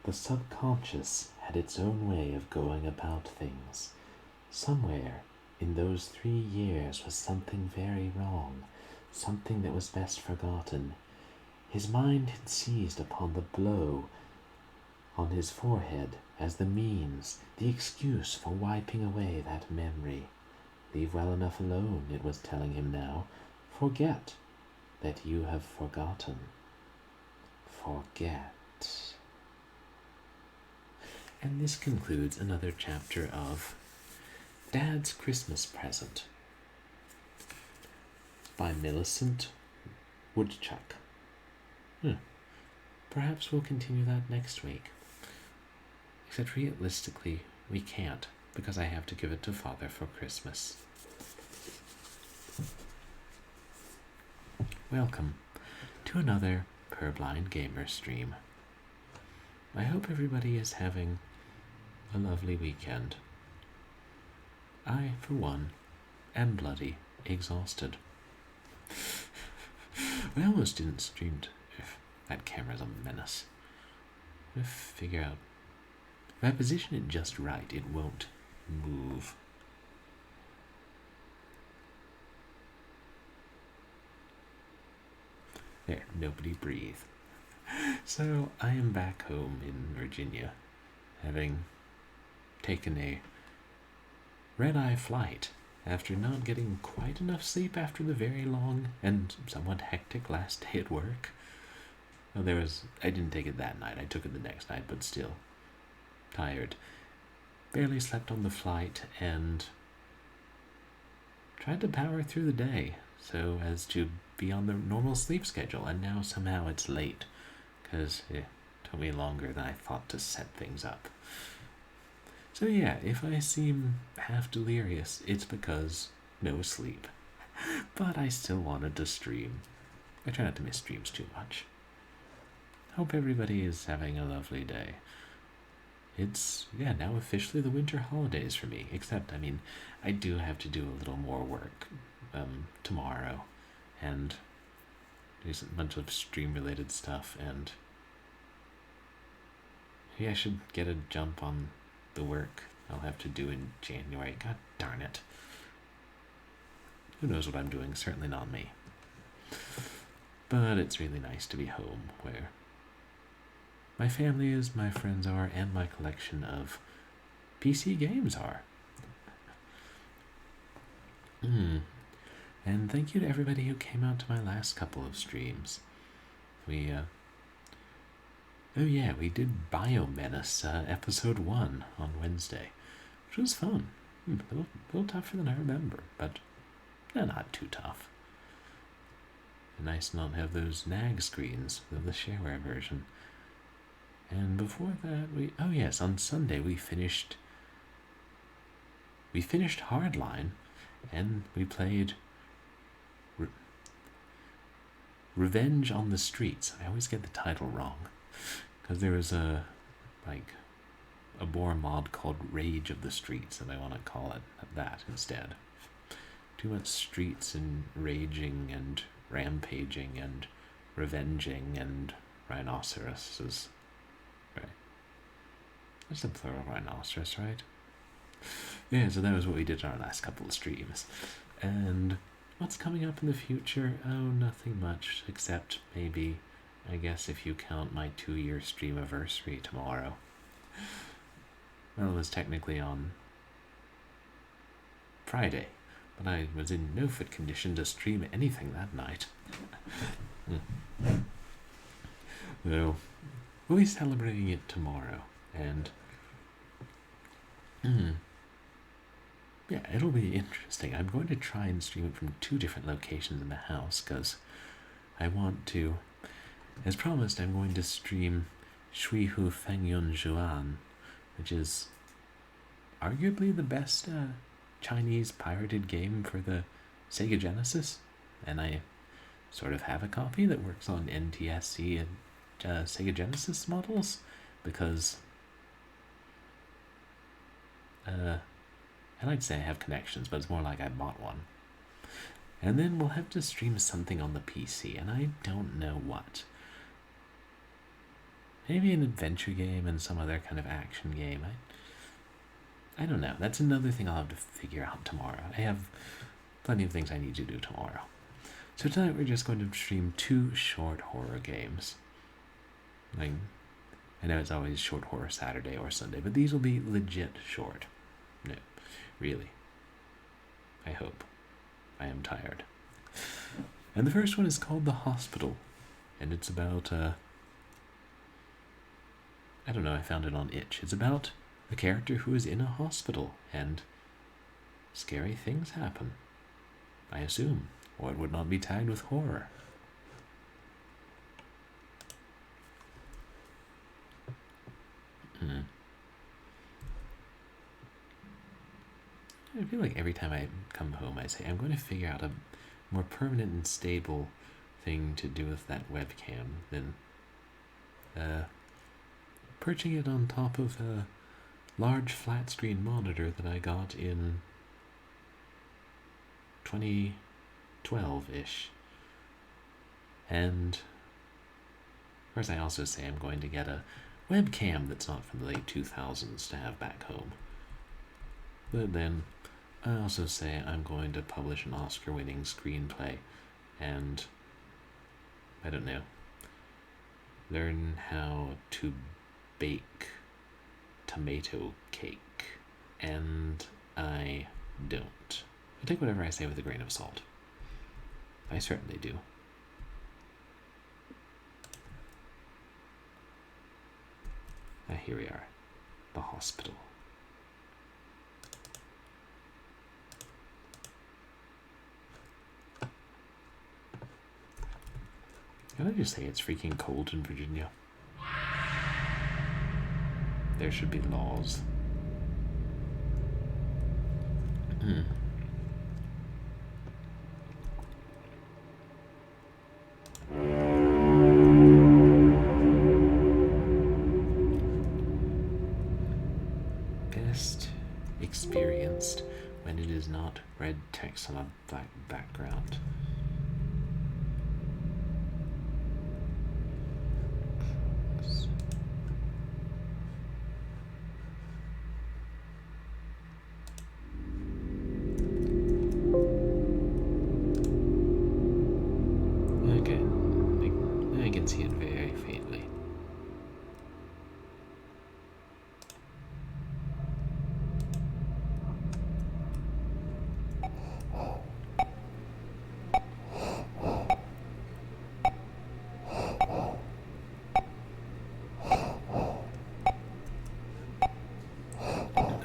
The subconscious had its own way of going about things. Somewhere in those 3 years was something very wrong, something that was best forgotten. His mind had seized upon the blow on his forehead as the means, the excuse for wiping away that memory. Leave well enough alone, it was telling him now. Forget that you have forgotten. Forget. And this concludes another chapter of Dad's Christmas Present by Millicent Woodchuck. Perhaps we'll continue that next week. Except realistically, we can't, because I have to give it to Father for Christmas. Welcome to another Purblind Gamer stream. I hope everybody is having a lovely weekend. I, for one, am bloody exhausted. I almost didn't stream. That camera's a menace. I'm gonna figure out. If I position it just right, it won't move. There, nobody breathe. So, I am back home in Virginia, having taken a red-eye flight after not getting quite enough sleep after the very long and somewhat hectic last day at work. Well, I didn't take it that night, I took it the next night, but still tired. Barely slept on the flight and tried to power through the day so as to be on the normal sleep schedule, and now somehow it's late because it took me longer than I thought to set things up. So yeah, if I seem half delirious, it's because no sleep. But I still wanted to stream. I try not to miss streams too much. Hope everybody is having a lovely day. It's, now officially the winter holidays for me, except, I do have to do a little more work tomorrow, and there's a bunch of stream-related stuff, and maybe I should get a jump on the work I'll have to do in January. God darn it. Who knows what I'm doing? Certainly not me. But it's really nice to be home, where my family is, my friends are, and my collection of PC games are. And thank you to everybody who came out to my last couple of streams. We did Biomenace episode 1 on Wednesday, which was fun. A little tougher than I remember, but not too tough. Nice to not have those nag screens of the shareware version. And before that, on Sunday we finished Hardline, and we played Revenge on the Streets. I always get the title wrong, because there was a boar mod called Rage of the Streets, and I want to call it that instead. Too much streets and raging and rampaging and revenging and rhinoceroses. Right. That's the plural rhinoceros, right? Yeah, so that was what we did in our last couple of streams. And what's coming up in the future? Oh, nothing much, except maybe, I guess if you count my 2-year streamiversary tomorrow. Well, it was technically on Friday, but I was in no fit condition to stream anything that night. So, we'll be celebrating it tomorrow, and it'll be interesting. I'm going to try and stream it from 2 different locations in the house, because I want to, as promised, I'm going to stream Shui Hu Feng Yun Zhuan, which is arguably the best Chinese pirated game for the Sega Genesis, and I sort of have a copy that works on NTSC and Sega Genesis models, because I'd say I have connections, but it's more like I bought one. And then we'll have to stream something on the PC, and I don't know what. Maybe an adventure game and some other kind of action game. I don't know. That's another thing I'll have to figure out tomorrow. I have plenty of things I need to do tomorrow. So tonight we're just going to stream 2 short horror games. I know it's always short horror Saturday or Sunday, but these will be legit short. No, really. I hope. I am tired. And the first one is called The Hospital. And it's about, I don't know, I found it on Itch. It's about a character who is in a hospital and scary things happen. I assume, or it would not be tagged with horror. I feel like every time I come home I say I'm going to figure out a more permanent and stable thing to do with that webcam than perching it on top of a large flat screen monitor that I got in 2012-ish. And of course I also say I'm going to get a webcam that's not from the late 2000s to have back home. But then I also say I'm going to publish an Oscar-winning screenplay and, I don't know, learn how to bake tomato cake. And I don't. I take whatever I say with a grain of salt. I certainly do. Here we are. The hospital. Can I just say it's freaking cold in Virginia? There should be laws. Best experienced when it is not red text on a black background. See it very faintly.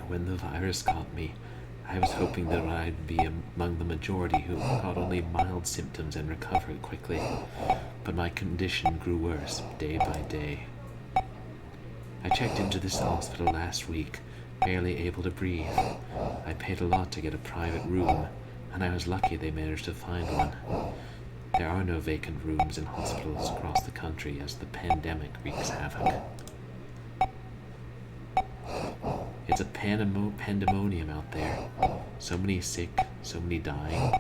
When the virus caught me, I was hoping that I'd be among the majority who caught only mild symptoms and recovered quickly. But my condition grew worse day by day. I checked into this hospital last week, barely able to breathe. I paid a lot to get a private room, and I was lucky they managed to find one. There are no vacant rooms in hospitals across the country as the pandemic wreaks havoc. It's a pandemonium out there. So many sick, so many dying.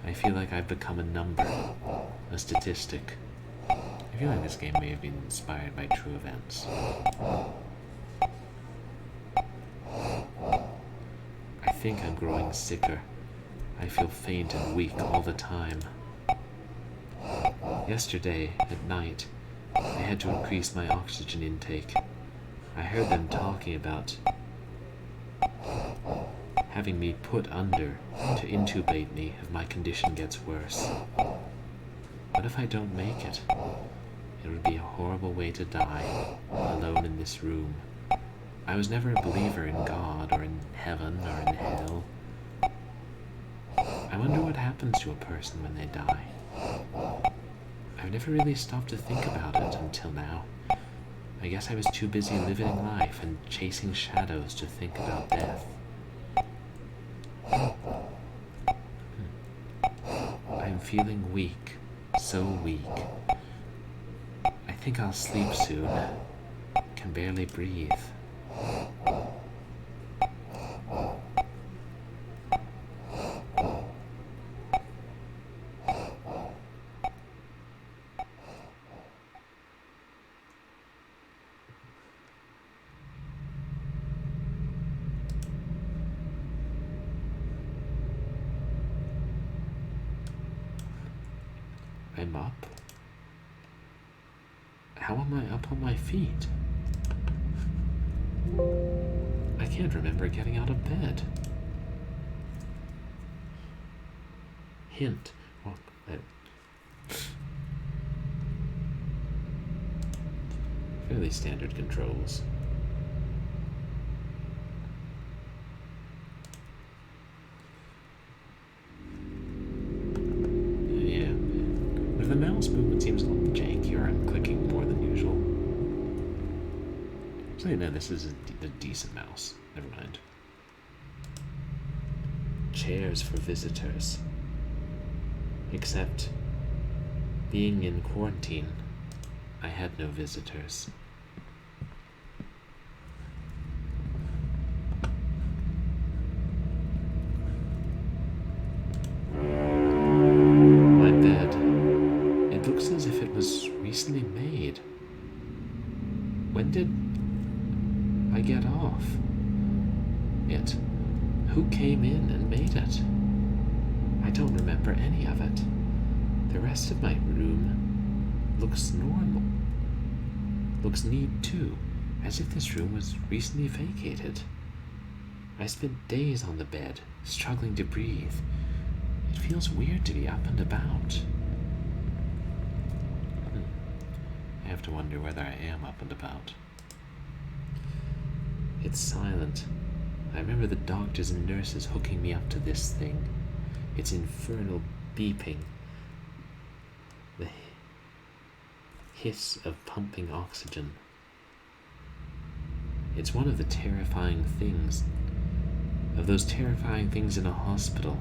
I feel like I've become a number, a statistic. I feel like this game may have been inspired by true events. I think I'm growing sicker. I feel faint and weak all the time. Yesterday, at night, I had to increase my oxygen intake. I heard them talking about having me put under to intubate me if my condition gets worse. What if I don't make it? It would be a horrible way to die, alone in this room. I was never a believer in God or in heaven or in hell. I wonder what happens to a person when they die. I've never really stopped to think about it until now. I guess I was too busy living life and chasing shadows to think about death. I'm feeling weak, so weak. I think I'll sleep soon. Can barely breathe. I'm up. How am I up on my feet? I can't remember getting out of bed. Hint. Well, fairly standard controls. Yeah. If the mouse movement seems a little janky or I'm clicking more than usual. So no, this is a decent mouse. Never mind. Chairs for visitors. Except, being in quarantine, I had no visitors. My bed. It looks as if it was recently made. When did I get off it? Who came in and made it? I don't remember any of it. The rest of my room looks normal. Looks neat too, as if this room was recently vacated. I spent days on the bed, struggling to breathe. It feels weird to be up and about. I have to wonder whether I am up and about. It's silent. I remember the doctors and nurses hooking me up to this thing. Its infernal beeping. The hiss of pumping oxygen. It's one of the terrifying things. Of those terrifying things in a hospital.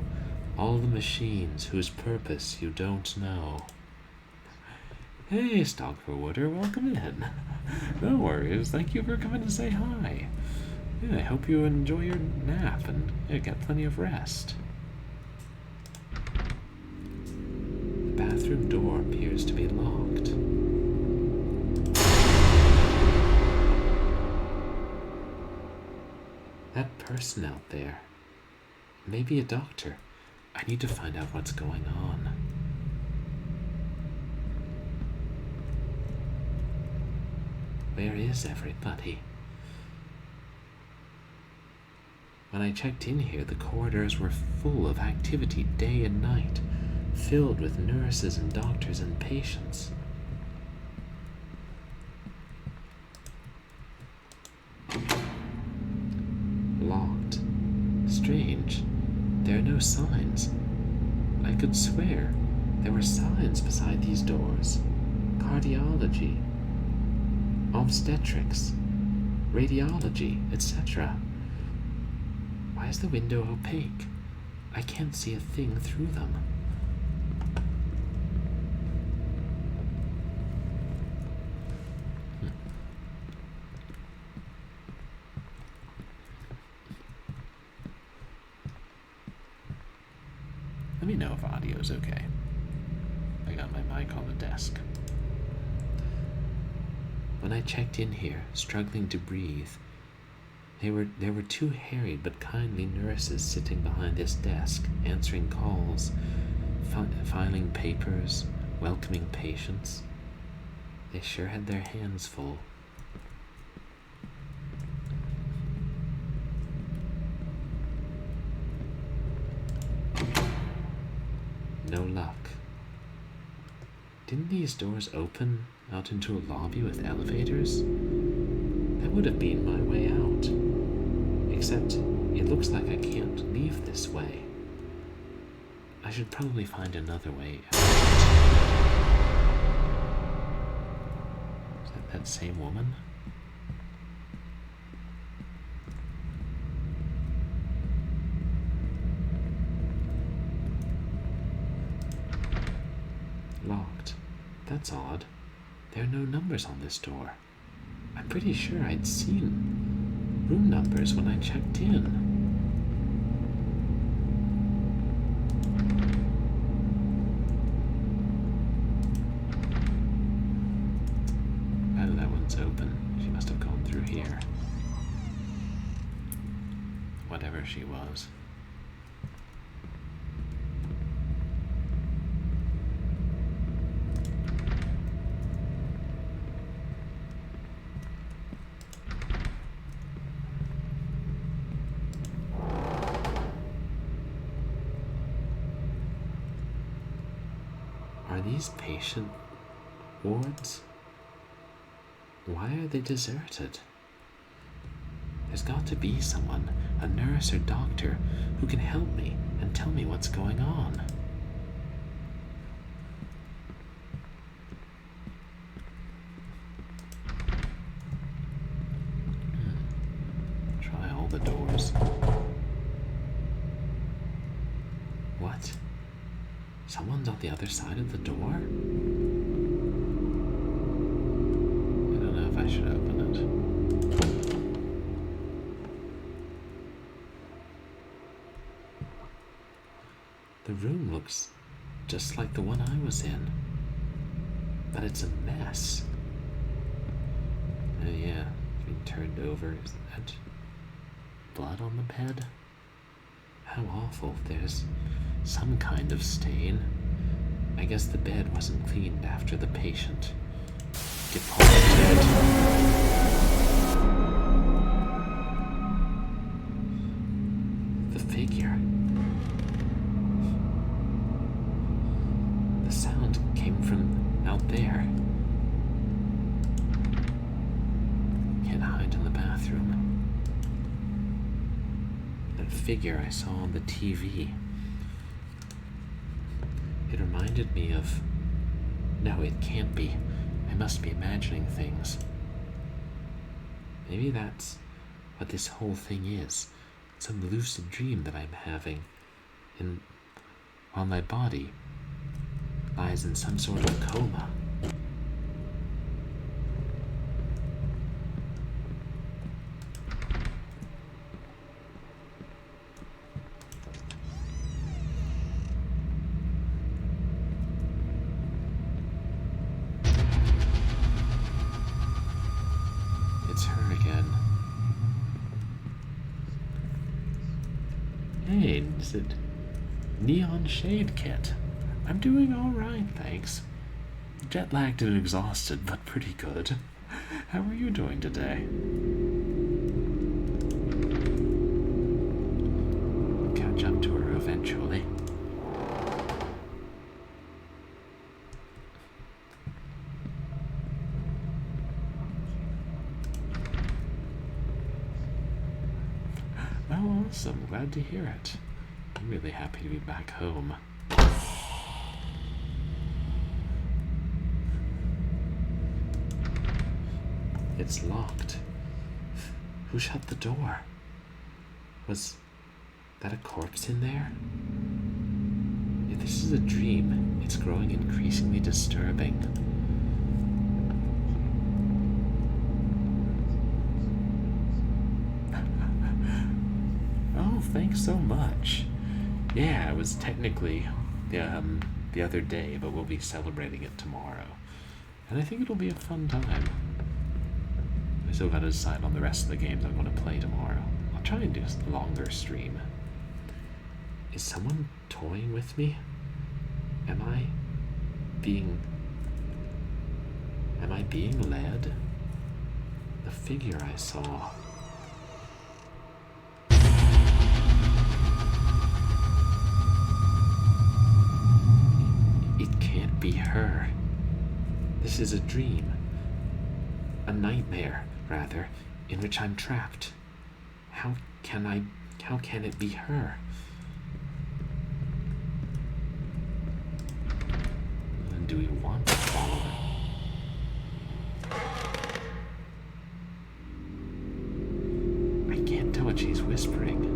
All the machines whose purpose you don't know. Hey, Stockforwooder, welcome in. No worries, thank you for coming to say hi. Yeah, I hope you enjoy your nap and get plenty of rest. The bathroom door appears to be locked. That person out there. Maybe a doctor. I need to find out what's going on. Where is everybody? When I checked in here, the corridors were full of activity day and night, filled with nurses and doctors and patients. Locked. Strange. There are no signs. I could swear there were signs beside these doors. Cardiology, obstetrics, radiology, etc. Why is the window opaque? I can't see a thing through them. Let me know if audio's okay. I got my mic on the desk. When I checked in here, struggling to breathe, there were two harried but kindly nurses sitting behind this desk, answering calls, filing papers, welcoming patients. They sure had their hands full. No luck. Didn't these doors open out into a lobby with elevators? That would have been my way out. Except, it looks like I can't leave this way. I should probably find another way out. Is that same woman? Locked. That's odd. There are no numbers on this door. I'm pretty sure I'd seen room numbers when I checked in. Oh, that one's open. She must have gone through here. Whatever she was. Are these patient wards? Why are they deserted? There's got to be someone, a nurse or doctor, who can help me and tell me what's going on. Try all the doors. What? Someone's on the other side of the door? I don't know if I should open it. The room looks just like the one I was in, but it's a mess. Oh yeah, it's been turned over. Is that blood on the bed? How awful. There's some kind of stain. I guess the bed wasn't cleaned after the patient departed. The figure. The sound came from out there. Can't hide in the bathroom. That figure I saw on the TV. It reminded me of... No, it can't be. I must be imagining things. Maybe that's what this whole thing is. Some lucid dream that I'm having. While my body lies in some sort of coma. It's her again. Hey, is it Neon Shade Kit? I'm doing alright, thanks. Jet lagged and exhausted, but pretty good. How are you doing today? I'll catch up to her eventually. Oh, awesome. Glad to hear it. I'm really happy to be back home. It's locked. Who shut the door? Was that a corpse in there? If this is a dream, it's growing increasingly disturbing. Oh, thanks so much. Yeah, it was technically the other day, but we'll be celebrating it tomorrow. And I think it'll be a fun time. I still gotta decide on the rest of the games I'm gonna play tomorrow. I'll try and do a longer stream. Is someone toying with me? Am I being led? The figure I saw. It can't be her. This is a dream. A nightmare, rather, in which I'm trapped. How can it be her? And do we want to follow her? I can't tell what she's whispering.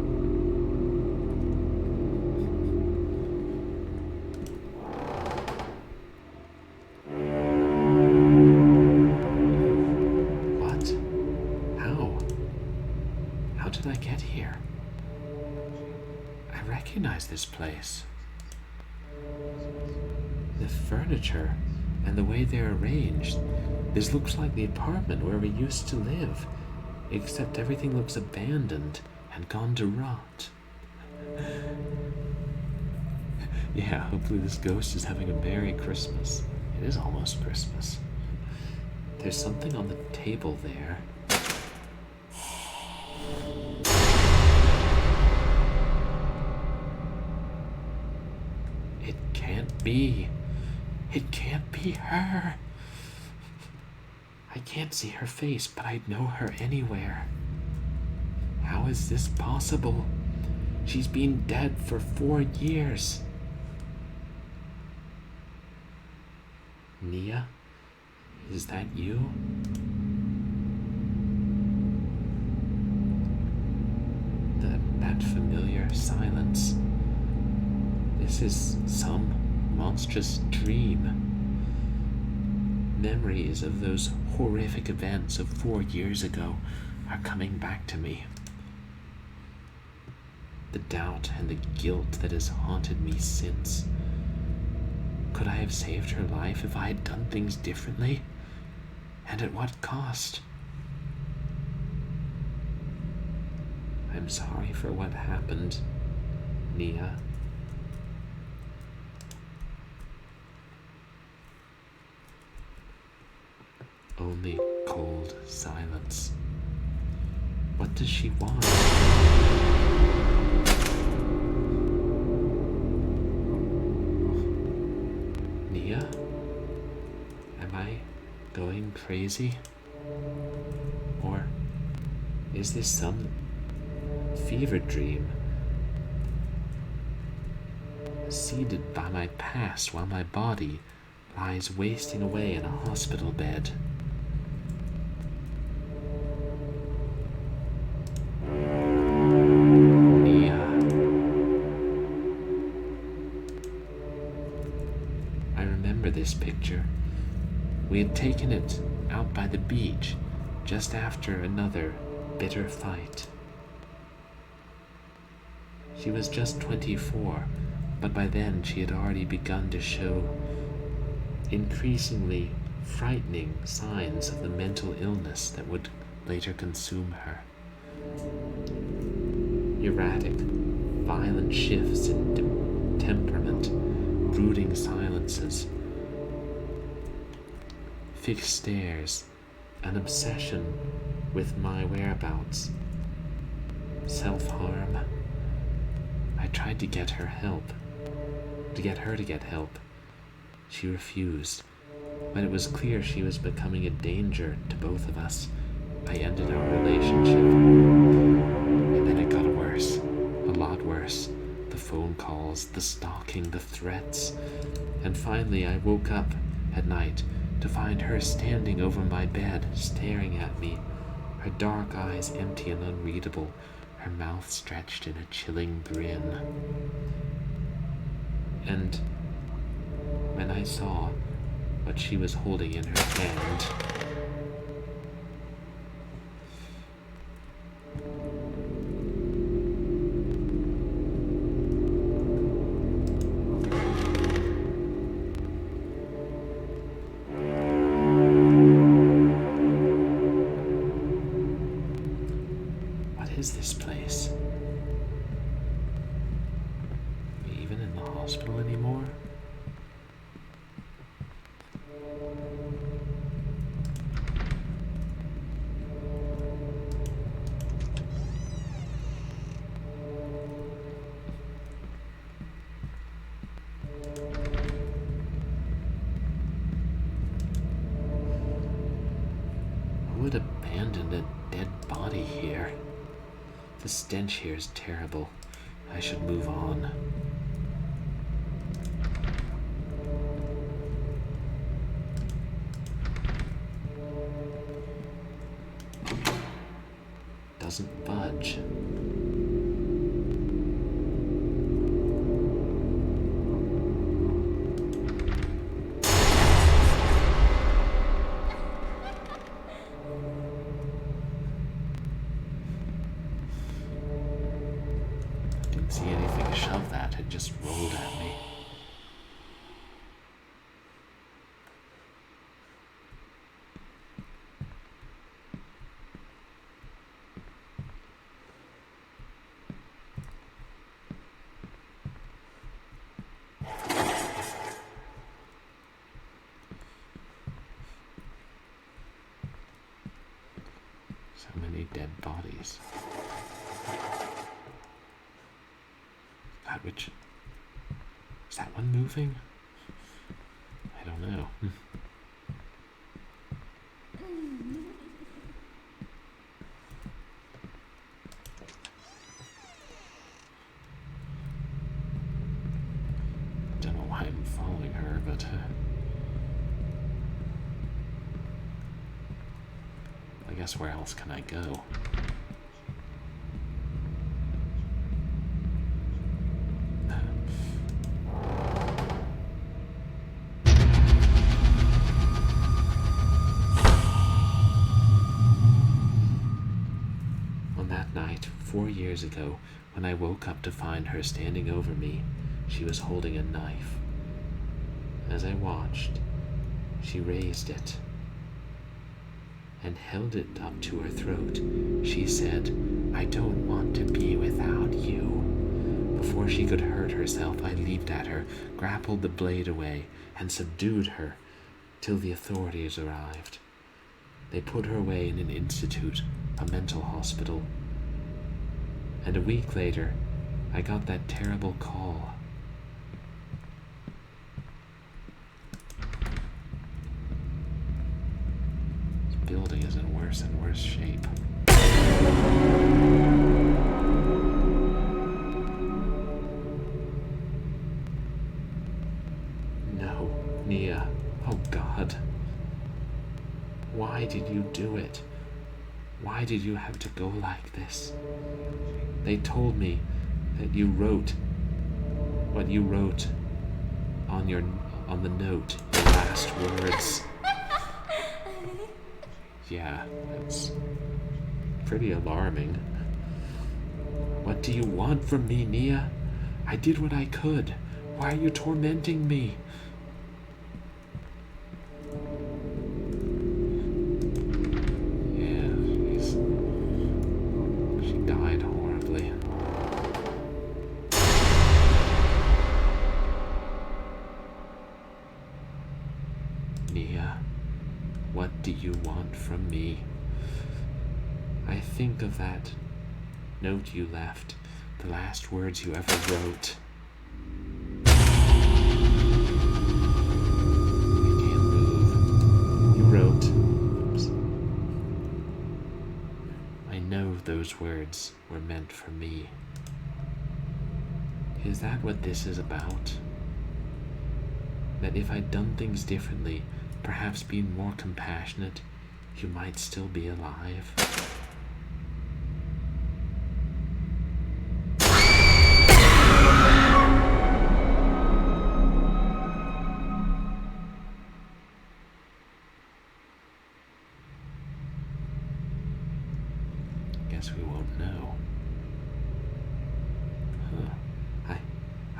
This place. The furniture and the way they're arranged. This looks like the apartment where we used to live, except everything looks abandoned and gone to rot. Yeah, hopefully this ghost is having a Merry Christmas. It is almost Christmas. There's something on the table there. Be. It can't be her. I can't see her face, but I'd know her anywhere. How is this possible? She's been dead for 4 years. Nia, is that you? That familiar silence. This is some monstrous dream. Memories of those horrific events of 4 years ago are coming back to me. The doubt and the guilt that has haunted me since. Could I have saved her life if I had done things differently? And at what cost? I'm sorry for what happened, Nia. Only cold silence. What does she want? Nia? Am I going crazy? Or is this some fever dream? Seated by my past while my body lies wasting away in a hospital bed. Nia. I remember this picture. We had taken it out by the beach just after another bitter fight. She was just 24, but by then she had already begun to show increasingly frightening signs of the mental illness that would later consume her. Erratic, violent shifts in temperament, brooding silences, fixed stares, an obsession with my whereabouts, self-harm. I tried to get her to get help. She refused. When it was clear she was becoming a danger to both of us, I ended our relationship. And then it got worse, a lot worse. The phone calls, the stalking, the threats. And finally I woke up at night to find her standing over my bed, staring at me, her dark eyes empty and unreadable, her mouth stretched in a chilling grin. And when I saw what she was holding in her hand, what is this place? Are we even in the hospital anymore? Who would abandon a dead body here? The stench here is terrible. I should move on. Doesn't budge. Didn't see anything shove that, it just rolled at me. So many dead bodies. God, which... is that one moving? I don't know. Don't know why I'm following her, but I guess where else can I go? On that night, 4 years ago, when I woke up to find her standing over me, she was holding a knife. As I watched, she raised it and held it up to her throat. She said, "I don't want to be without you." Before she could hurt herself, I leaped at her, grappled the blade away, and subdued her till the authorities arrived. They put her away in an institute, a mental hospital. And a week later, I got that terrible call. This building is in worse and worse shape. No, Nia. Oh God. Why did you do it? Why did you have to go like this? They told me that you wrote what you wrote on the note, your last words. Yeah, that's pretty alarming. What do you want from me, Nia? I did what I could. Why are you tormenting me? She died horribly. Nia, what do you want from me? I think of that note you left, the last words you ever wrote. I can't move. You wrote, oops. I know those words were meant for me. Is that what this is about? That if I'd done things differently, perhaps been more compassionate, you might still be alive? Guess we won't know.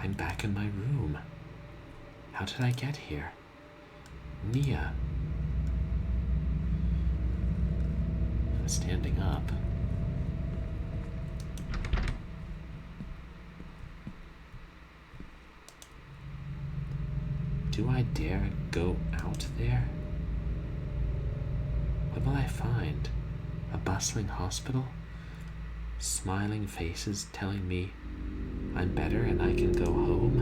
I'm back in my room. How did I get here? Nia. Standing up. Do I dare go out there? What will I find? A bustling hospital? Smiling faces telling me I'm better and I can go home?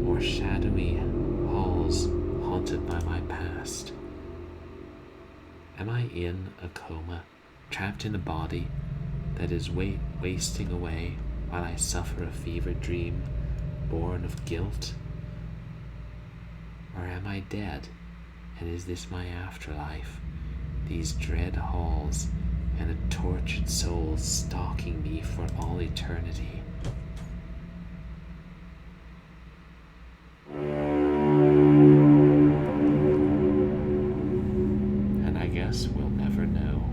Or shadowy halls haunted by my past? Am I in a coma, trapped in a body that is wasting away while I suffer a fevered dream born of guilt? Or am I dead, and is this my afterlife? These dread halls and a tortured soul stalking me for all eternity. And I guess we'll never know.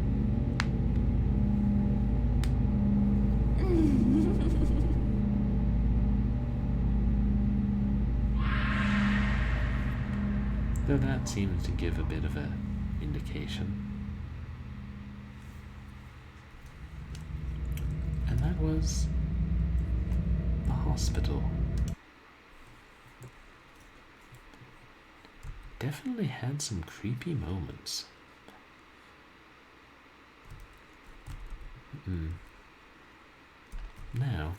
Though that seems to give a bit of an indication. And that was the hospital. Definitely had some creepy moments. Now,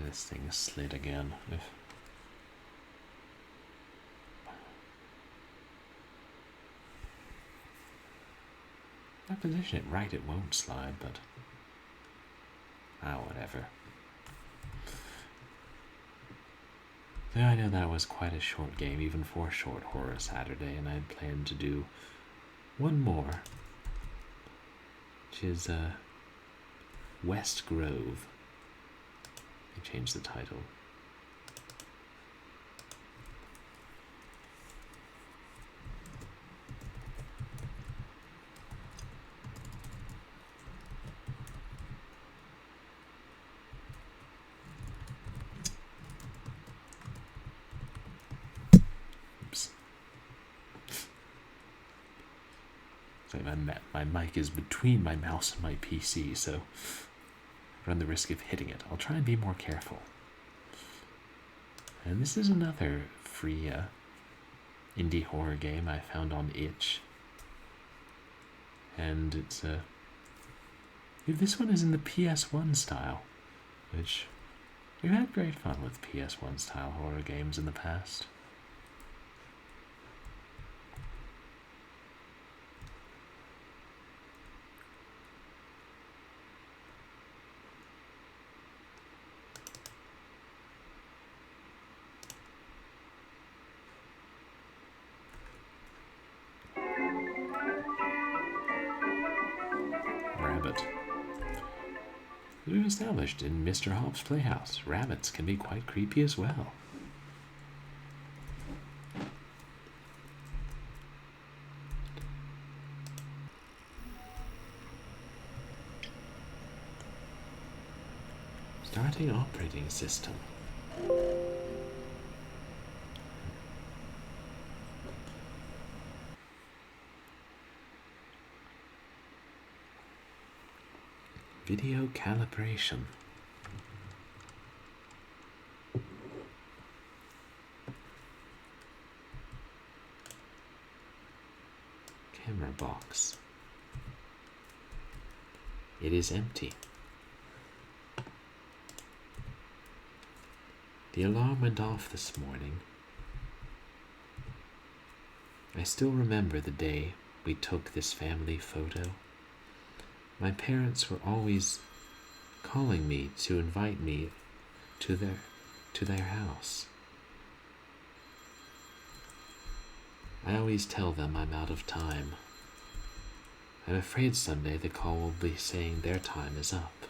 this thing slid again. If I position it right, it won't slide, but... whatever. So I know that was quite a short game, even for Short Horror Saturday, and I had planned to do one more, which is WESTGROVE. I changed the title. Oops. So my mic is between my mouse and my PC, so I run the risk of hitting it. I'll try and be more careful. And this is another free indie horror game I found on itch. And it's this one is in the PS1 style, which we've had great fun with PS1 style horror games in the past. Rabbit. We've established in Mr. Hobbs' Playhouse, rabbits can be quite creepy as well. Starting operating system. Video calibration. Camera box. It is empty. The alarm went off this morning. I still remember the day we took this family photo. My parents were always calling me to invite me to their house. I always tell them I'm out of time. I'm afraid someday the call will be saying their time is up.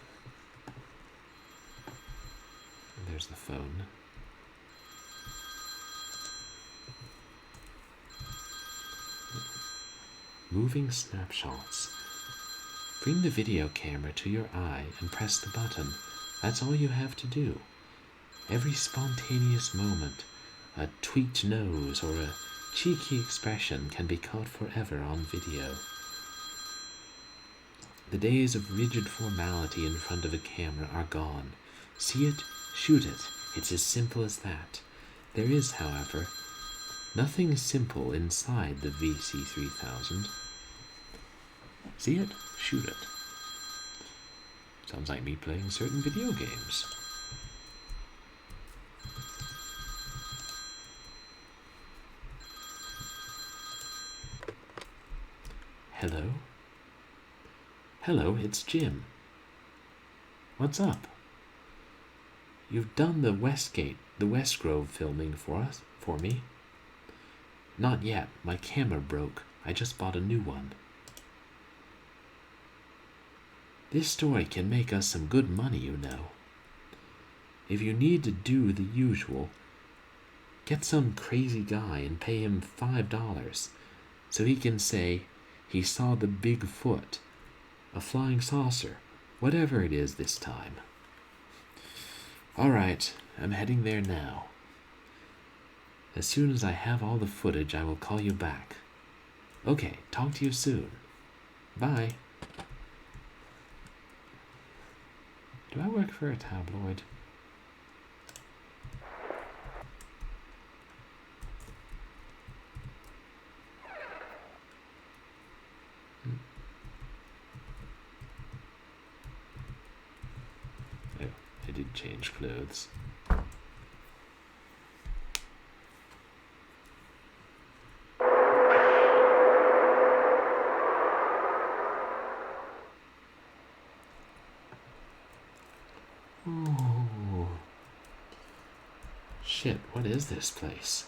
And there's the phone. Moving snapshots. Bring the video camera to your eye and press the button. That's all you have to do. Every spontaneous moment, a tweaked nose or a cheeky expression can be caught forever on video. The days of rigid formality in front of a camera are gone. See it, shoot it. It's as simple as that. There is, however, nothing simple inside the VC3000. See it, shoot it. Sounds like me playing certain video games. Hello? Hello, it's Jim. What's up? You've done the WESTGROVE filming for me? Not yet. My camera broke. I just bought a new one. This story can make us some good money, you know. If you need to do the usual, get some crazy guy and pay him $5 so he can say he saw the big foot, a flying saucer, whatever it is this time. All right, I'm heading there now. As soon as I have all the footage, I will call you back. Okay, talk to you soon. Bye. Do I work for a tabloid? Oh, I did change clothes. Shit, what is this place?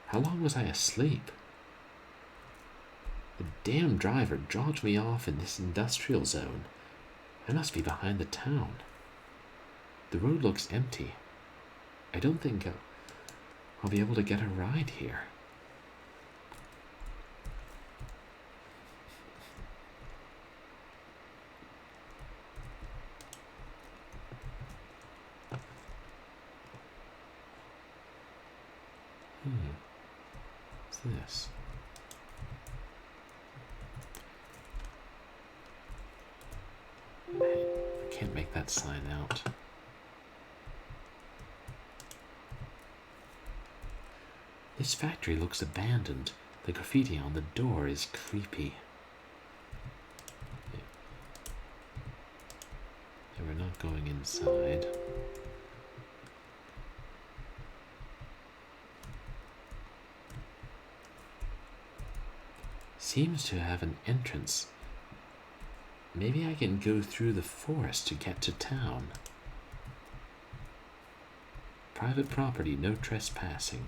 How long was I asleep? The damn driver dropped me off in this industrial zone. I must be behind the town. The road looks empty. I don't think I'll be able to get a ride here. What's this? I can't make that sign out. This factory looks abandoned. The graffiti on the door is creepy. Yeah, we're not going inside. Seems to have an entrance. Maybe I can go through the forest to get to town. Private property, no trespassing.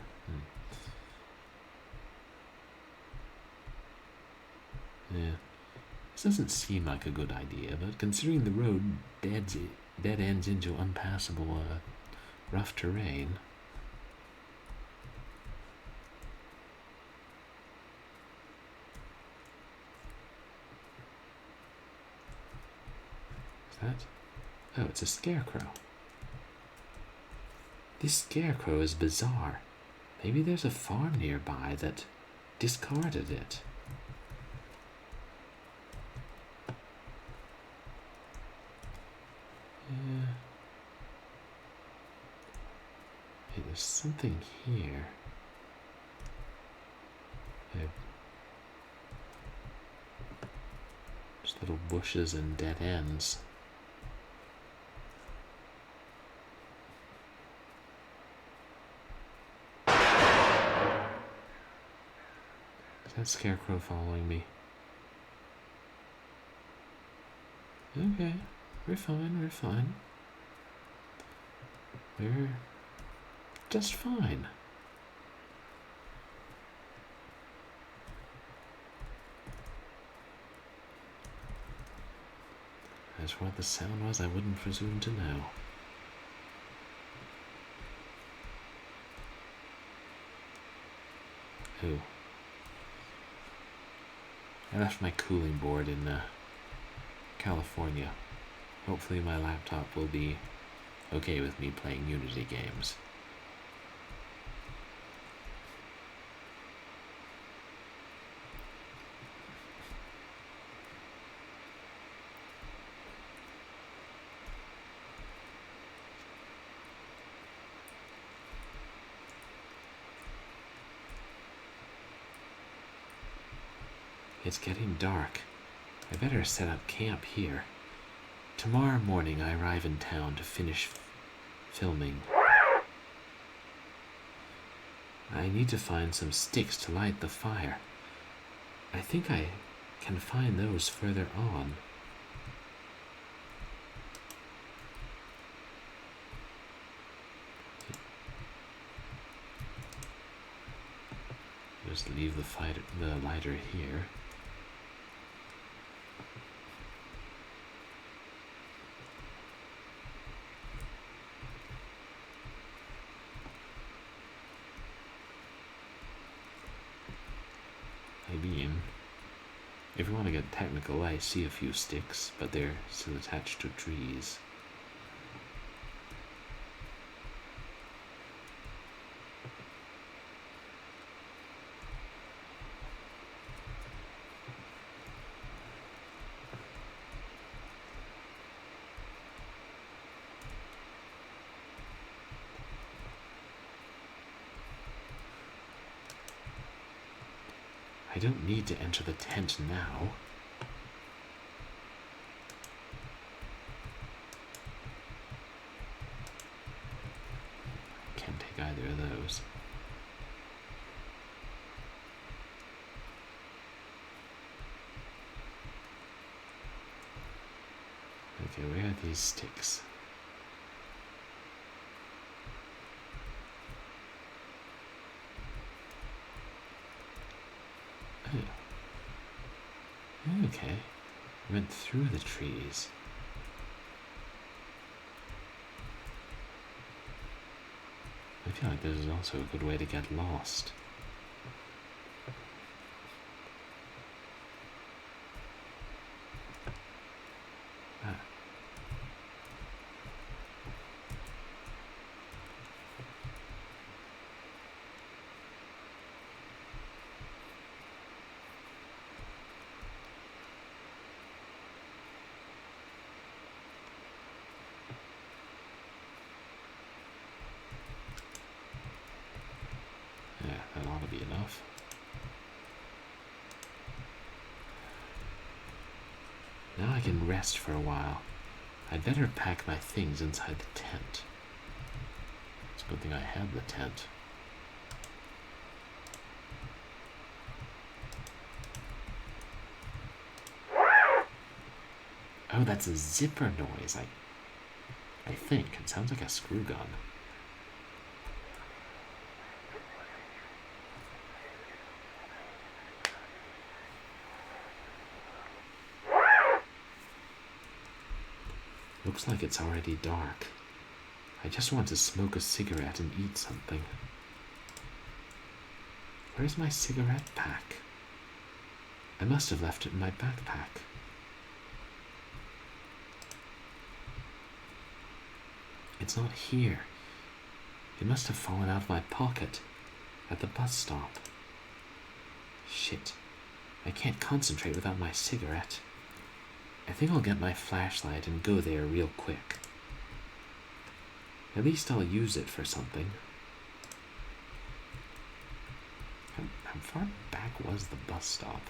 Yeah, this doesn't seem like a good idea, but considering the road dead ends into unpassable, rough terrain. Is that? Oh, it's a scarecrow. This scarecrow is bizarre. Maybe there's a farm nearby that discarded it. Hey, there's something here. Just little bushes and dead ends. Is that scarecrow following me? Okay, we're fine, we're fine. We're just fine. As for what the sound was, I wouldn't presume to know. Oh. I left my cooling board in California. Hopefully my laptop will be okay with me playing Unity games. It's getting dark. I better set up camp here. Tomorrow morning I arrive in town to finish filming. I need to find some sticks to light the fire. I think I can find those further on. Just leave the lighter here. I mean, if you want to get technical, I see a few sticks, but they're still attached to trees. I don't need to enter the tent now. Can't take either of those. Okay, where are these sticks? Okay. Went through the trees. I feel like this is also a good way to get lost. Ah. Yeah, that ought to be enough. Now I can rest for a while. I'd better pack my things inside the tent. It's a good thing I had the tent. Oh, that's a zipper noise. I think. It sounds like a screw gun. Looks like it's already dark. I just want to smoke a cigarette and eat something. Where's my cigarette pack? I must have left it in my backpack. It's not here. It must have fallen out of my pocket at the bus stop. Shit. I can't concentrate without my cigarette. I think I'll get my flashlight and go there real quick. At least I'll use it for something. How far back was the bus stop?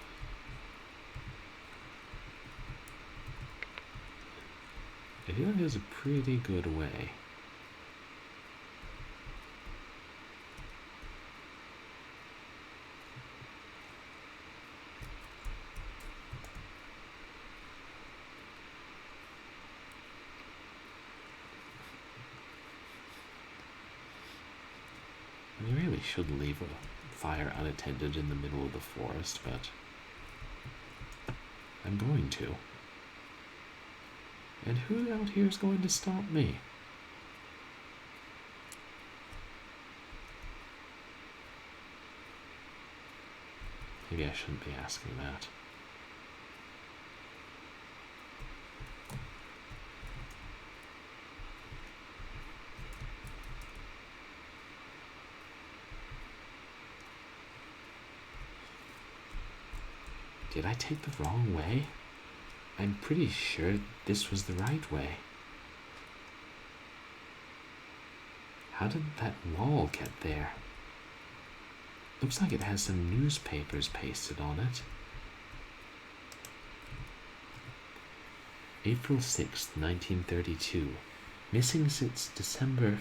I feel like it was a pretty good way. You really shouldn't leave a fire unattended in the middle of the forest, but I'm going to. And who out here is going to stop me? Maybe I shouldn't be asking that. Did I take the wrong way? I'm pretty sure this was the right way. How did that wall get there? Looks like it has some newspapers pasted on it. April 6th, 1932. Missing since December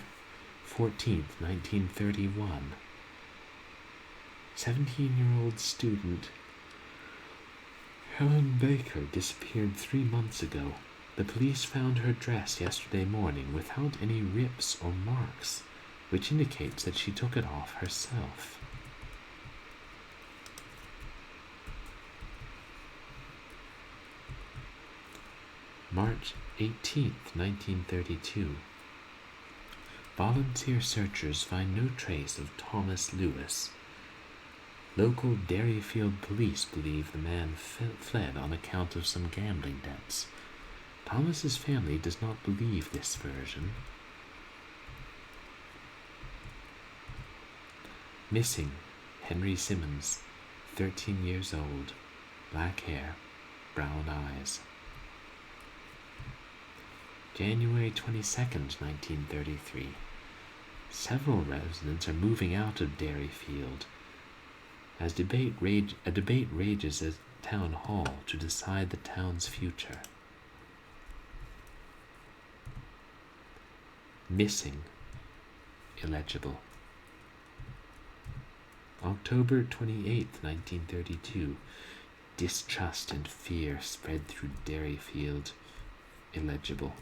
14th, 1931. 17-year-old student Helen Baker disappeared 3 months ago. The police found her dress yesterday morning without any rips or marks, which indicates that she took it off herself. March 18th, 1932. Volunteer searchers find no trace of Thomas Lewis. Local Derryfield police believe the man fled on account of some gambling debts. Thomas's family does not believe this version. Missing Henry Simmons, 13 years old, black hair, brown eyes. January 22nd, 1933. Several residents are moving out of Derryfield as a debate rages at town hall to decide the town's future. Missing, illegible. October 28th, 1932. Distrust and fear spread through Derryfield, illegible.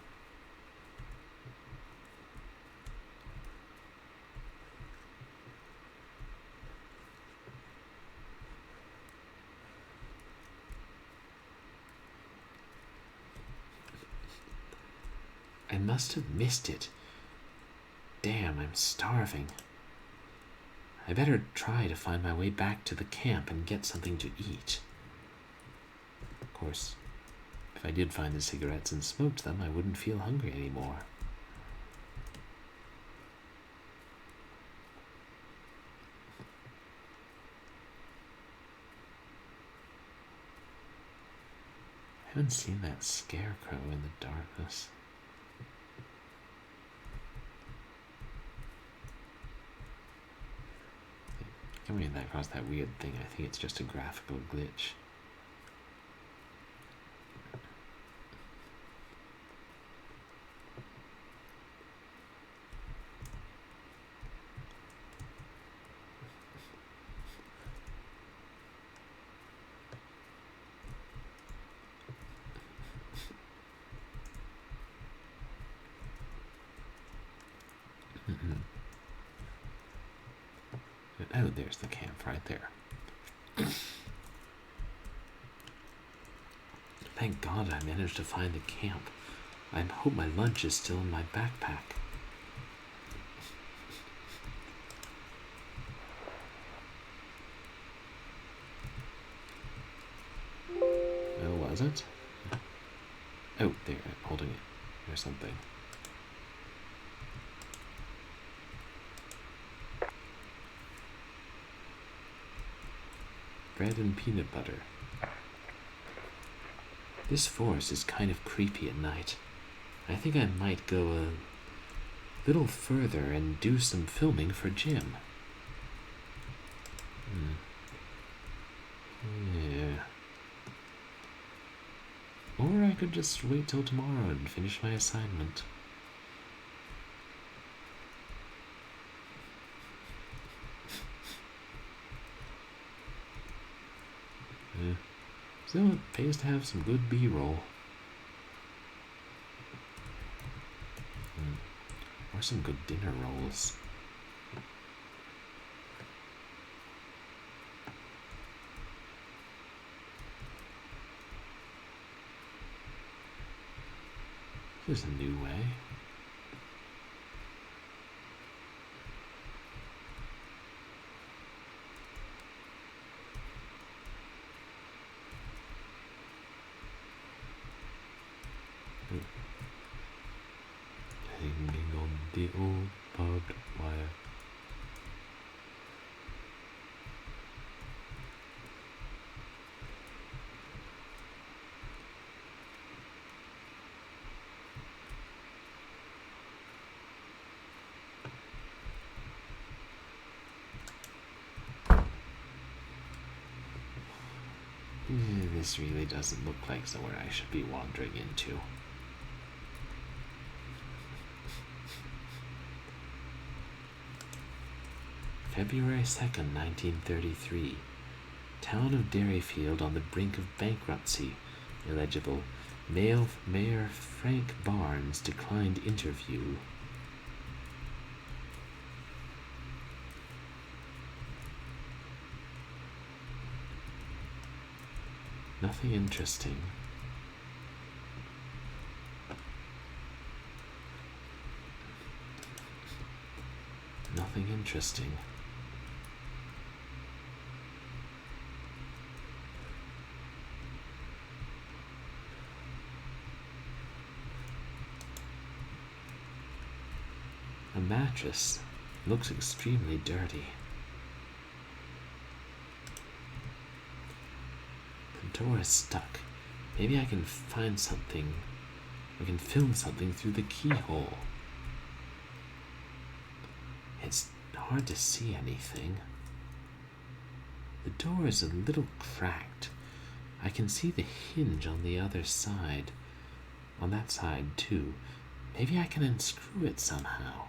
I must have missed it. Damn, I'm starving. I better try to find my way back to the camp and get something to eat. Of course, if I did find the cigarettes and smoked them, I wouldn't feel hungry anymore. I haven't seen that scarecrow in the darkness. Coming across that weird thing, I think it's just a graphical glitch. Oh, there's the camp right there. Thank God I managed to find the camp. I hope my lunch is still in my backpack. Oh, was it? Oh, there, I'm holding it or something. Bread and peanut butter. This forest is kind of creepy at night. I think I might go a little further and do some filming for Jim. Yeah. Or I could just wait till tomorrow and finish my assignment. Still, it pays to have some good B-roll. Or some good dinner rolls. There's a new way. Hanging on the old barbed wire. This really doesn't look like somewhere I should be wandering into. February 2nd, 1933. Town of Derryfield on the brink of bankruptcy. Illegible. Mayor Frank Barnes declined interview. Nothing interesting. Nothing interesting. A mattress looks extremely dirty. The door is stuck. Maybe I can find something. I can film something through the keyhole. It's hard to see anything. The door is a little cracked. I can see the hinge on the other side. On that side, too. Maybe I can unscrew it somehow.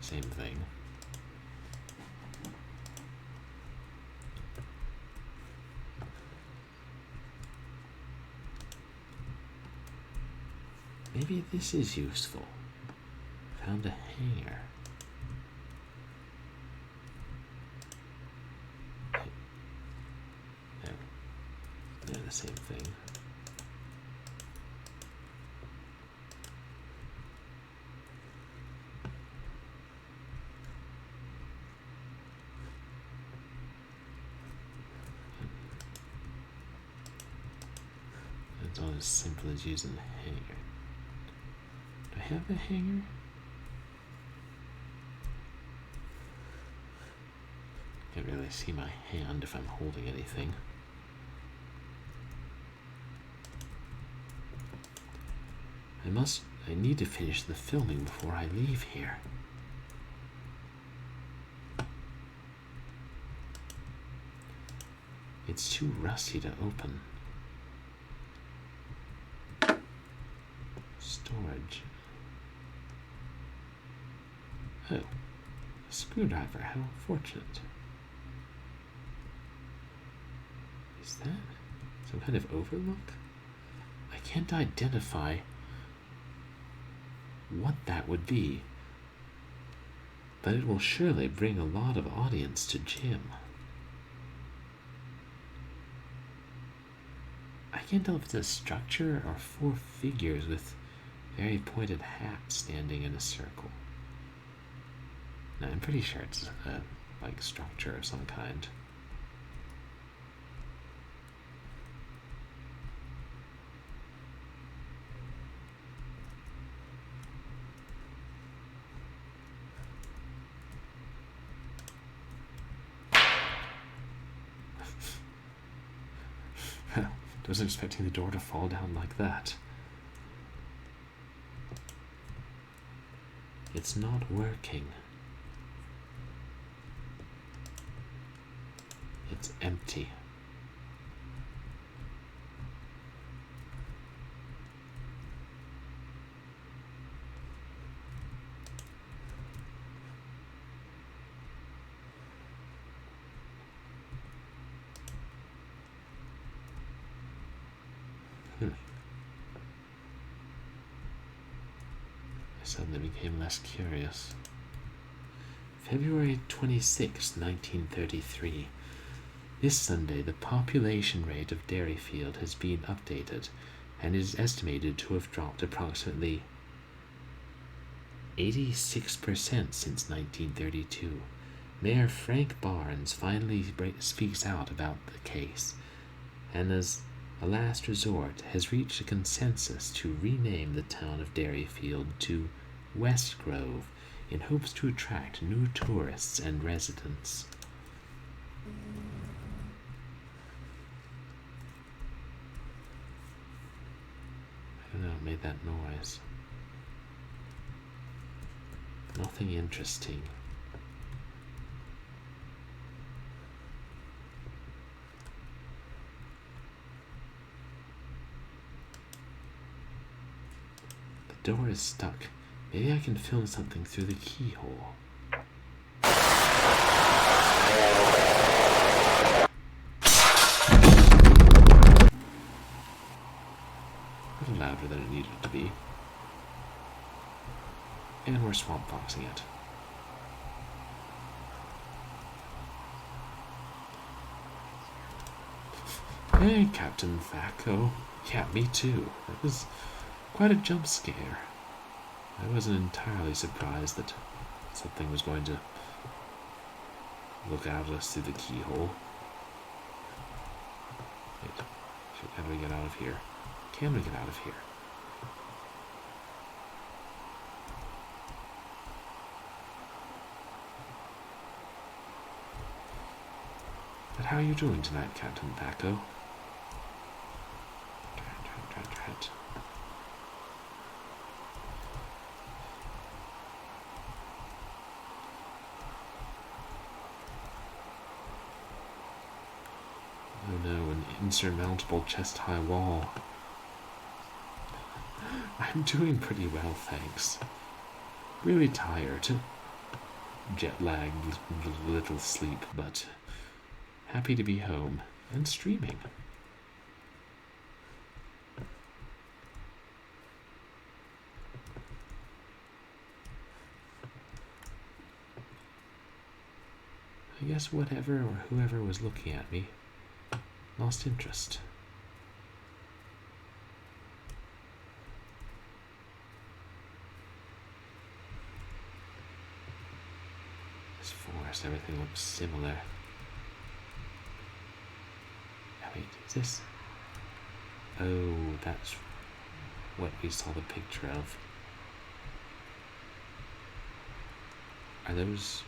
Same thing. Maybe this is useful. Found a hanger. the same thing. It's all as simple as using the hanger. Do I have a hanger? Can't really see my hand if I'm holding anything. I need to finish the filming before I leave here. It's too rusty to open. Storage. Oh, a screwdriver. How fortunate. Is that some kind of overlook? I can't identify what that would be, but it will surely bring a lot of audience to Jim. I can't tell if it's a structure or 4 figures with very pointed hats standing in a circle. Now, I'm pretty sure it's a like structure of some kind. Wasn't expecting the door to fall down like that. It's not working. It's empty. I suddenly became less curious. February 26, 1933. This Sunday, the population rate of Derryfield has been updated and is estimated to have dropped approximately 86% since 1932. Mayor Frank Barnes finally speaks out about the case, and as a last resort has reached a consensus to rename the town of Derryfield to WESTGROVE in hopes to attract new tourists and residents. I don't know, it made that noise. Nothing interesting. The door is stuck. Maybe I can film something through the keyhole. A little louder than it needed to be. And we're swamp foxing it. Hey, Captain Thaco. Yeah, me too. That was quite a jump scare. I wasn't entirely surprised that something was going to look at us through the keyhole. Wait, how do we get out of here? Can we get out of here? But how are you doing tonight, Captain Thaco? Drat. Oh no, an insurmountable chest-high wall. I'm doing pretty well, thanks. Really tired. Jet lag, little sleep, but happy to be home and streaming. I guess whatever or whoever was looking at me lost interest. course, everything looks similar. Oh, wait, is this? Oh, that's what we saw the picture of. Are those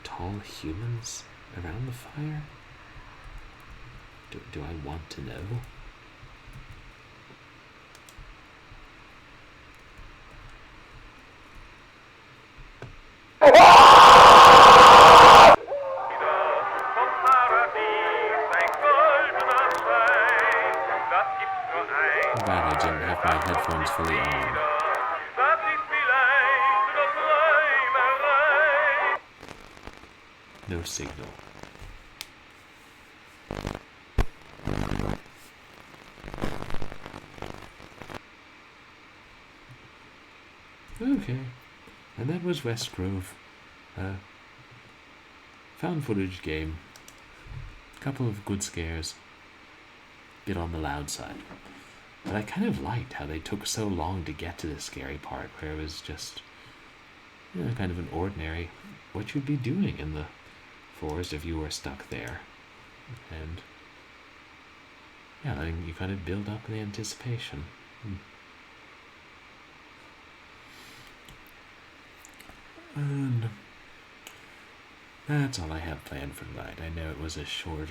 tall humans around the fire? Do I want to know? I'm glad I didn't have my headphones fully on. No signal. Okay, and that was WESTGROVE. Found footage game. Couple of good scares. Bit on the loud side. But I kind of liked how they took so long to get to the scary part, where it was just, kind of an ordinary what you'd be doing in the forest if you were stuck there. And letting you kind of build up the anticipation. And that's all I have planned for tonight. I know it was a short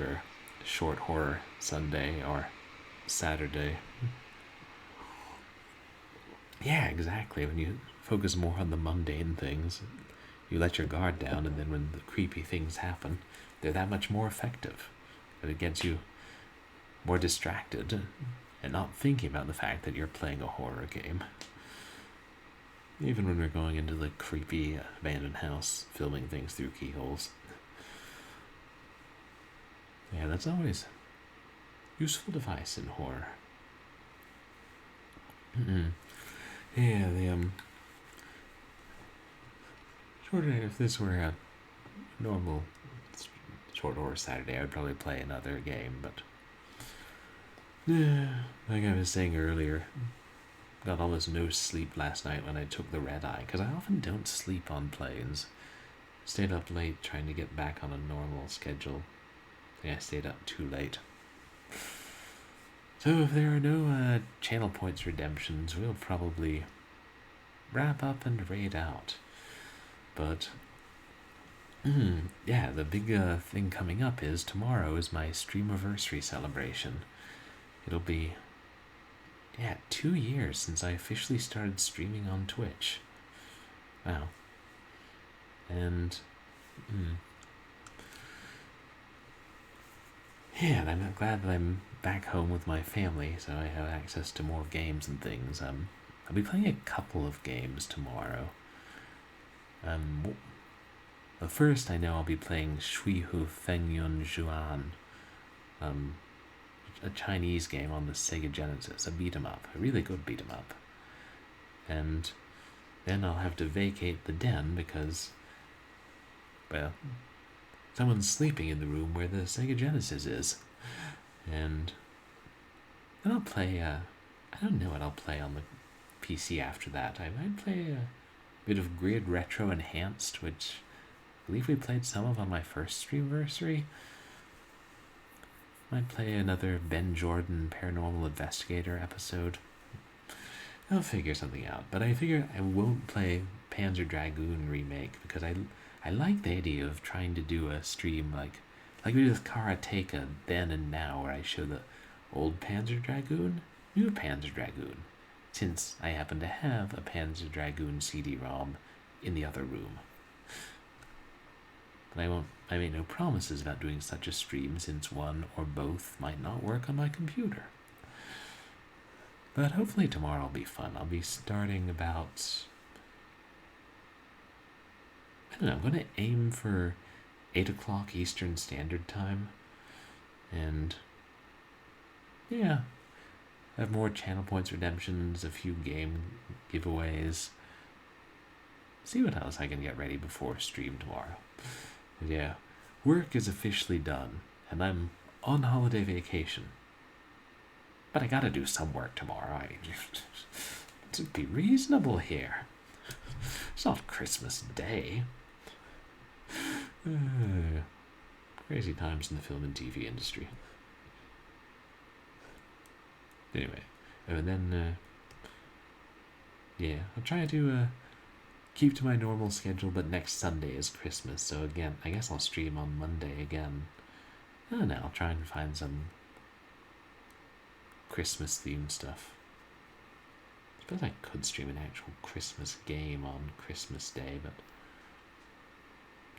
horror Sunday or Saturday. Yeah, exactly. When you focus more on the mundane things, you let your guard down, and then when the creepy things happen, they're that much more effective. But it gets you more distracted and not thinking about the fact that you're playing a horror game. Even when we're going into the creepy abandoned house, filming things through keyholes. Yeah, that's always a useful device in horror. Yeah, if this were a normal short horror Saturday, I would probably play another game, but like I was saying earlier, got almost no sleep last night when I took the red eye, because I often don't sleep on planes. Stayed up late trying to get back on a normal schedule. I think I stayed up too late. So if there are no channel points redemptions, we'll probably wrap up and raid out. But the big thing coming up is tomorrow is my Streamiversary celebration. It'll be 2 years since I officially started streaming on Twitch. Wow. And and I'm glad that I'm back home with my family, so I have access to more games and things. I'll be playing a couple of games tomorrow. The first I know I'll be playing Shui Hu Feng Yun Zhuan, a Chinese game on the Sega Genesis, a beat 'em up, a really good beat 'em up. And then I'll have to vacate the den because, someone's sleeping in the room where the Sega Genesis is. And then I'll play, I don't know what I'll play on the PC after that. I might play a bit of Grid Retro Enhanced, which I believe we played some of on my first Streamiversary. Might play another Ben Jordan Paranormal Investigator episode. I'll figure something out, but I figure I won't play Panzer Dragoon Remake because I like the idea of trying to do a stream like we did with Karateka Then and Now, where I show the old Panzer Dragoon, new Panzer Dragoon, since I happen to have a Panzer Dragoon CD-ROM in the other room. But I make no promises about doing such a stream, since one or both might not work on my computer. But hopefully tomorrow will be fun. I'll be starting about, I'm going to aim for 8 o'clock Eastern Standard Time. And have more channel points redemptions, a few game giveaways. See what else I can get ready before stream tomorrow. But work is officially done, and I'm on holiday vacation. But I gotta do some work tomorrow. To be reasonable here. It's not Christmas Day. Crazy times in the film and TV industry. Anyway, and then, yeah, I'll try to keep to my normal schedule, but next Sunday is Christmas, so again, I guess I'll stream on Monday again. I don't know, I'll try and find some Christmas-themed stuff. I suppose I could stream an actual Christmas game on Christmas Day, but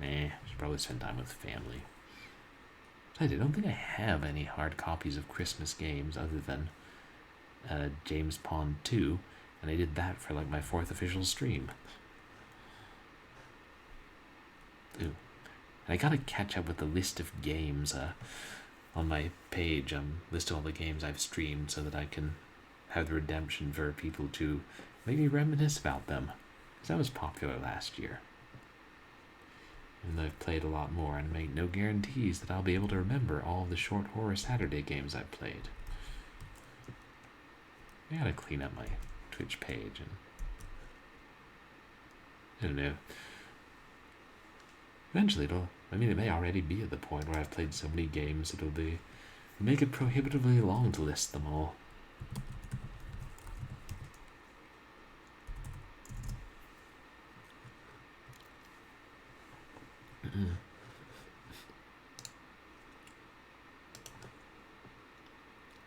I should probably spend time with family. I don't think I have any hard copies of Christmas games other than James Pond 2, and I did that for like my 4th official stream. Ooh. And I gotta catch up with the list of games on my page. List all the games I've streamed so that I can have the redemption for people to make me reminisce about them. Because that was popular last year. And I've played a lot more, and make no guarantees that I'll be able to remember all of the short horror Saturday games I've played. I gotta clean up my Twitch page, and I don't know. Eventually it may already be at the point where I've played so many games it'll make it prohibitively long to list them all.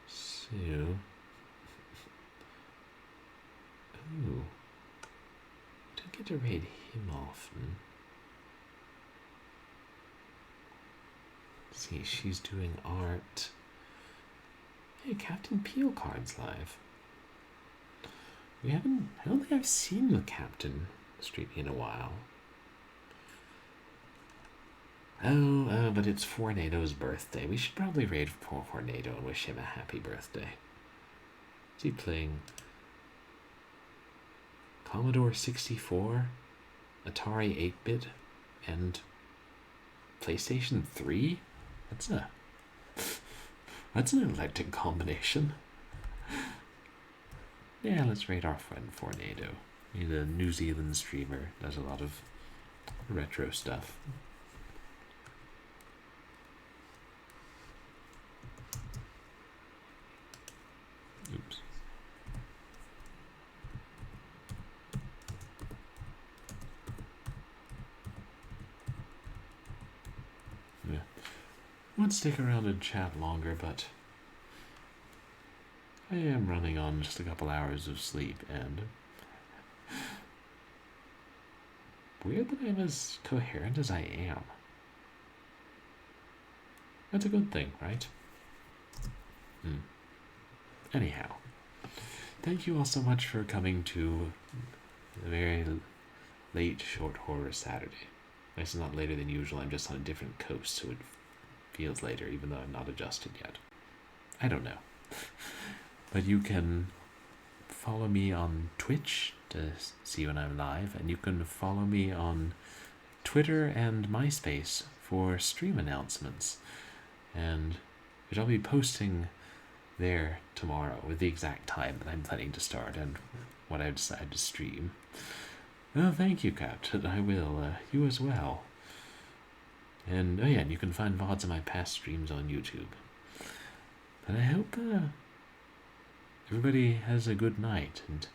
So, don't get to raid him often. See, she's doing art. Hey, Captain Peel Card's live. I don't think I've seen the Captain stream in a while. Oh, but it's Fornado's birthday. We should probably raid for Fornado and wish him a happy birthday. Is he playing Commodore 64, Atari 8-bit, and PlayStation 3? That's an eclectic combination. Yeah, let's raid our friend Fornado. He's a New Zealand streamer, does a lot of retro stuff. Oops. Yeah. I won't stick around and chat longer, but I am running on just a couple hours of sleep, and weird that I'm as coherent as I am. That's a good thing, right? Anyhow, thank you all so much for coming to a very late short horror Saturday. It's not later than usual, I'm just on a different coast, so it feels later, even though I'm not adjusted yet. I don't know. But you can follow me on Twitch to see when I'm live, and you can follow me on Twitter and MySpace for stream announcements, and which I'll be posting there tomorrow with the exact time that I'm planning to start and what I decide to stream. Oh, thank you, Captain. I will. You as well. And and you can find VODs of my past streams on YouTube. But I hope everybody has a good night and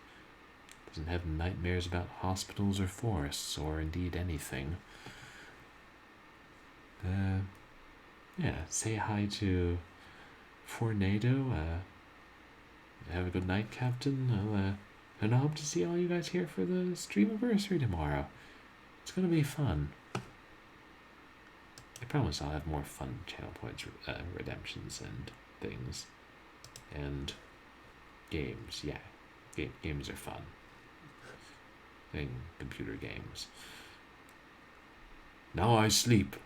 doesn't have nightmares about hospitals or forests or indeed anything. Say hi to Fornado. Have a good night, Captain. And I hope to see all you guys here for the stream anniversary tomorrow. It's gonna be fun. I promise I'll have more fun channel points, redemptions and things. And games, yeah. Games are fun. And computer games. Now I sleep.